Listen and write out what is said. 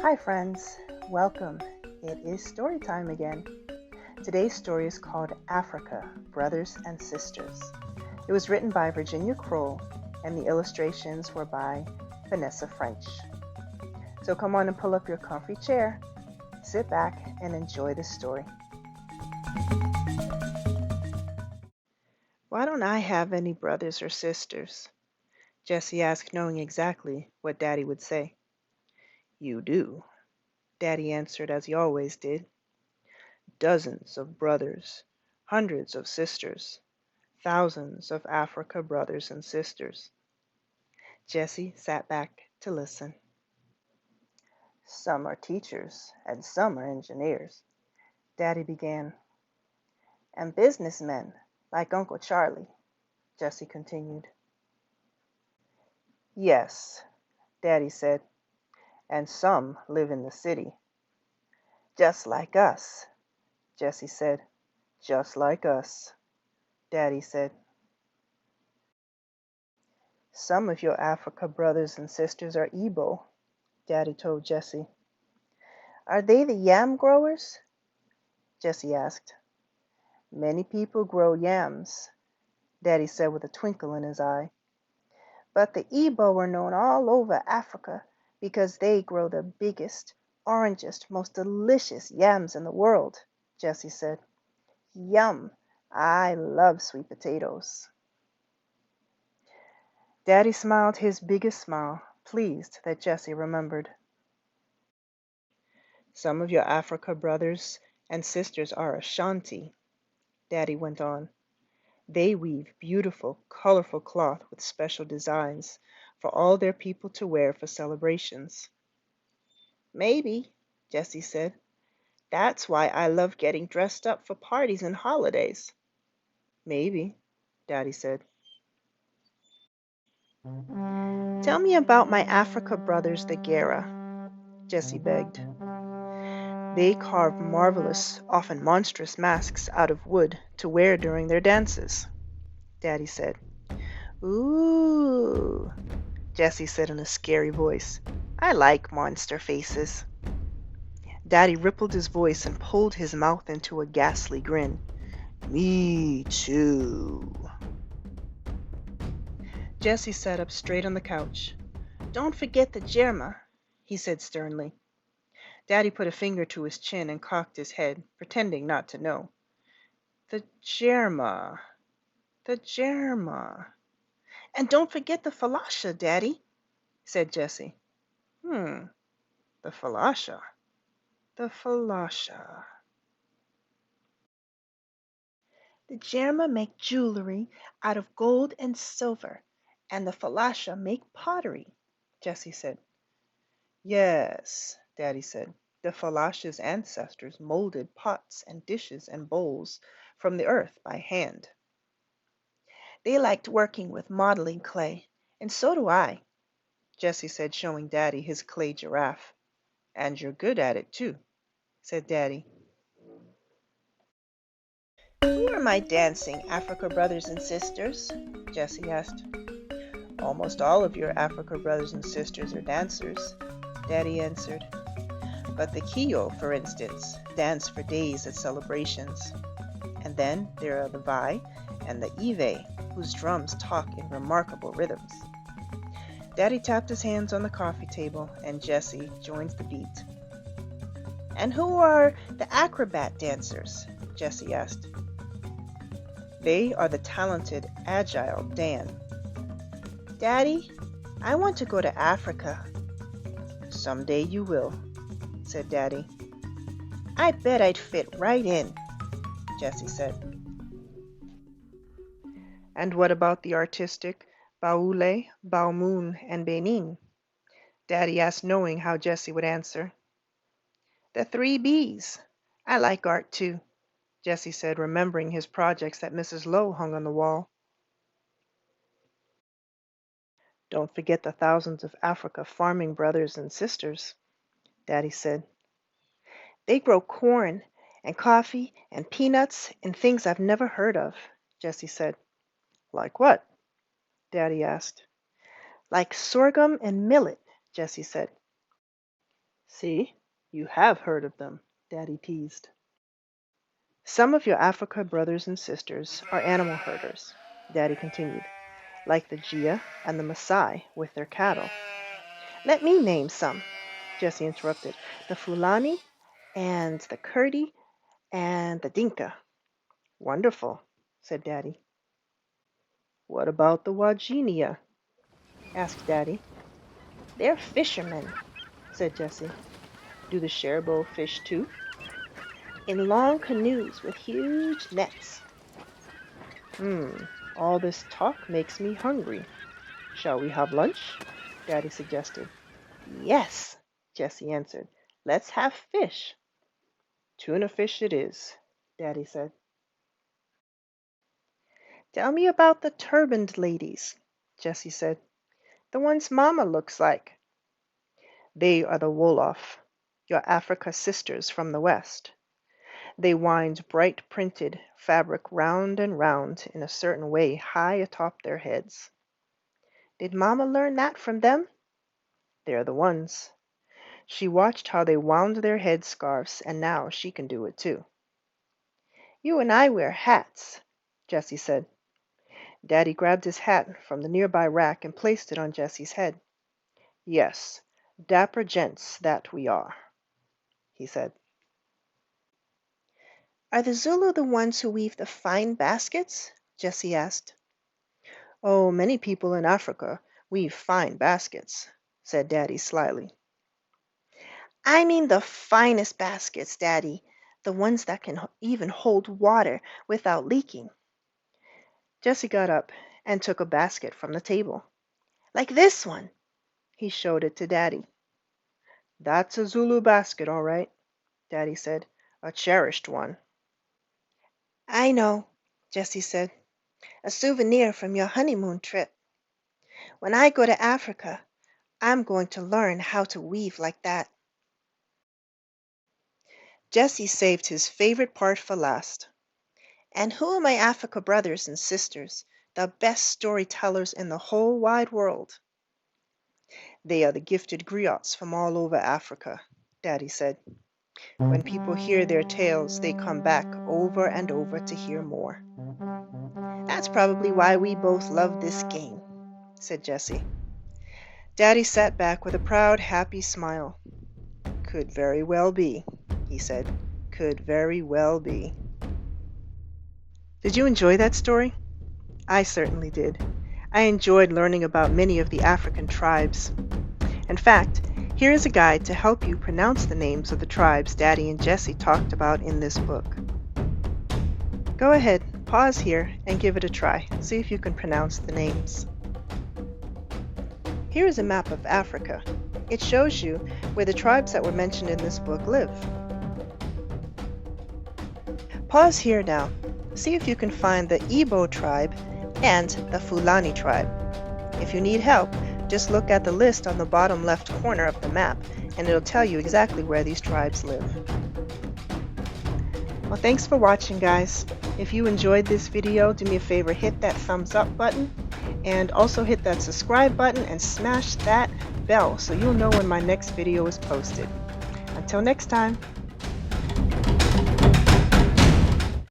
Hi, friends. Welcome. It is story time again. Today's story is called Africa, Brothers and Sisters. It was written by Virginia Kroll, and the illustrations were by Vanessa French. So come on and pull up your comfy chair, sit back, and enjoy the story. Why don't I have any brothers or sisters? Jessie asked, knowing exactly what Daddy would say. You do, Daddy answered as he always did. Dozens of brothers, hundreds of sisters, thousands of Africa brothers and sisters. Jessie sat back to listen. Some are teachers and some are engineers, Daddy began. And businessmen, like Uncle Charlie, Jessie continued. Yes, Daddy said, and some live in the city. Just like us, Jessie said. Just like us, Daddy said. Some of your Africa brothers and sisters are Igbo, Daddy told Jessie. Are they the yam growers? Jessie asked. Many people grow yams, Daddy said with a twinkle in his eye. But the Igbo are known all over Africa because they grow the biggest, orangest, most delicious yams in the world, Jessie said. Yum! I love sweet potatoes. Daddy smiled his biggest smile, pleased that Jessie remembered. Some of your Africa brothers and sisters are Ashanti, Daddy went on. They weave beautiful, colorful cloth with special designs for all their people to wear for celebrations. Maybe, Jessie said. That's why I love getting dressed up for parties and holidays. Maybe, Daddy said. Tell me about my Africa brothers, the Gera, Jessie begged. They carve marvelous, often monstrous masks out of wood to wear during their dances, Daddy said. Ooh, Jessie said in a scary voice. I like monster faces. Daddy rippled his voice and pulled his mouth into a ghastly grin. Me too. Jessie sat up straight on the couch. Don't forget the Jerma, he said sternly. Daddy put a finger to his chin and cocked his head, pretending not to know. The Jerma. The Jerma. And don't forget the Falasha, Daddy, said Jessie. The Falasha. The Falasha. The Jerma make jewelry out of gold and silver, and the Falasha make pottery, Jessie said. Yes, Daddy said. The Falasha's ancestors molded pots and dishes and bowls from the earth by hand. They liked working with modeling clay, and so do I, Jessie said, showing Daddy his clay giraffe. And you're good at it, too, said Daddy. Who are my dancing Africa brothers and sisters? Jessie asked. Almost all of your Africa brothers and sisters are dancers, Daddy answered. But the Kio, for instance, dance for days at celebrations. And then there are the Vai and the Ive, whose drums talk in remarkable rhythms. Daddy tapped his hands on the coffee table, and Jessie joined the beat. And who are the acrobat dancers? Jessie asked. They are the talented, agile Dan. Daddy, I want to go to Africa. Someday you will, said Daddy. I bet I'd fit right in, Jessie said. And what about the artistic Baule, Baumun, and Benin? Daddy asked, knowing how Jessie would answer. The 3 Bs. I like art too, Jessie said, remembering his projects that Mrs. Lowe hung on the wall. Don't forget the thousands of Africa farming brothers and sisters, Daddy said. They grow corn and coffee and peanuts and things I've never heard of, Jessie said. Like what? Daddy asked. Like sorghum and millet, Jessie said. See, you have heard of them, Daddy teased. Some of your Africa brothers and sisters are animal herders, Daddy continued, like the Gia and the Maasai with their cattle. Let me name some, Jessie interrupted. The Fulani and the Kurdi and the Dinka. Wonderful, said Daddy. What about the Wajiniya? Asked Daddy. They're fishermen, said Jessie. Do the Sherbo fish too? In long canoes with huge nets. All this talk makes me hungry. Shall we have lunch? Daddy suggested. Yes, Jessie answered. Let's have fish. Tuna fish it is, Daddy said. Tell me about the turbaned ladies, Jessie said. The ones Mama looks like. They are the Wolof, your Africa sisters from the West. They wind bright printed fabric round and round in a certain way high atop their heads. Did Mama learn that from them? They're the ones. She watched how they wound their head scarves, and now she can do it too. You and I wear hats, Jessie said. Daddy grabbed his hat from the nearby rack and placed it on Jessie's head. Yes, dapper gents that we are, he said. Are the Zulu the ones who weave the fine baskets? Jessie asked. Oh, many people in Africa weave fine baskets, said Daddy slyly. I mean the finest baskets, Daddy, the ones that can even hold water without leaking. Jessie got up and took a basket from the table. Like this one. He showed it to Daddy. That's a Zulu basket, all right, Daddy said. A cherished one. I know, Jessie said. A souvenir from your honeymoon trip. When I go to Africa, I'm going to learn how to weave like that. Jessie saved his favorite part for last. And who are my Africa brothers and sisters, the best storytellers in the whole wide world? They are the gifted griots from all over Africa, Daddy said. When people hear their tales, they come back over and over to hear more. That's probably why we both love this game, said Jessie. Daddy sat back with a proud, happy smile. Could very well be, he said. Could very well be. Did you enjoy that story? I certainly did. I enjoyed learning about many of the African tribes. In fact, here is a guide to help you pronounce the names of the tribes Daddy and Jessie talked about in this book. Go ahead, pause here and give it a try. See if you can pronounce the names. Here is a map of Africa. It shows you where the tribes that were mentioned in this book live. Pause here now. See if you can find the Igbo tribe and the Fulani tribe. If you need help, just look at the list on the bottom left corner of the map, and it'll tell you exactly where these tribes live. Well, thanks for watching, guys. If you enjoyed this video, do me a favor, hit that thumbs up button, and also hit that subscribe button and smash that bell so you'll know when my next video is posted. Until next time.